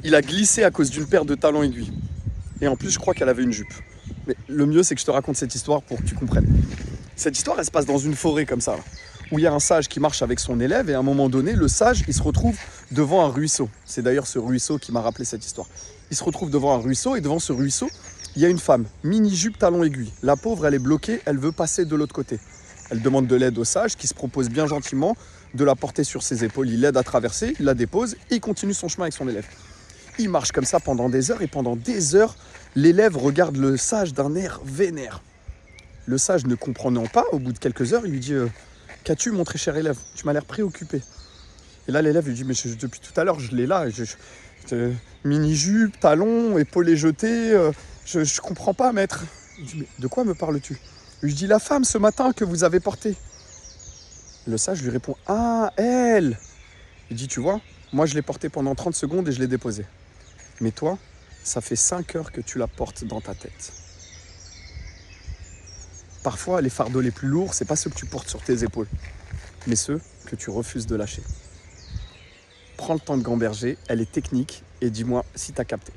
il a glissé à cause d'une paire de talons aiguilles. Et en plus, je crois qu'elle avait une jupe. Mais le mieux, c'est que je te raconte cette histoire pour que tu comprennes. Cette histoire, elle se passe dans une forêt comme ça, là, où il y a un sage qui marche avec son élève, et à un moment donné, le sage, il se retrouve devant un ruisseau. C'est d'ailleurs ce ruisseau qui m'a rappelé cette histoire. Il se retrouve devant un ruisseau, et devant ce ruisseau, il y a une femme, mini-jupe, talons aiguilles. La pauvre, elle est bloquée, elle veut passer de l'autre côté. Elle demande de l'aide au sage, qui se propose bien gentiment de la porter sur ses épaules. Il l'aide à traverser, il la dépose, et il continue son chemin avec son élève. Il marche comme ça pendant des heures, et pendant des heures, l'élève regarde le sage d'un air vénère. Le sage, ne comprenant pas, au bout de quelques heures, il lui dit qu'as-tu, mon très cher élève? Tu m'as l'air préoccupé. Et là, l'élève lui dit mais depuis tout à l'heure, je l'ai là. Mini-jupe, talons, épaules jetées. Je comprends pas, maître. Il dit mais de quoi me parles-tu? Il lui dit la femme ce matin que vous avez portée. Le sage lui répond ah, elle. Il dit tu vois, moi je l'ai portée pendant 30 secondes et je l'ai déposée. Mais toi, ça fait 5 heures que tu la portes dans ta tête. Parfois, les fardeaux les plus lourds, c'est pas ceux que tu portes sur tes épaules, mais ceux que tu refuses de lâcher. Prends le temps de gamberger, elle est technique, et dis-moi si t'as capté.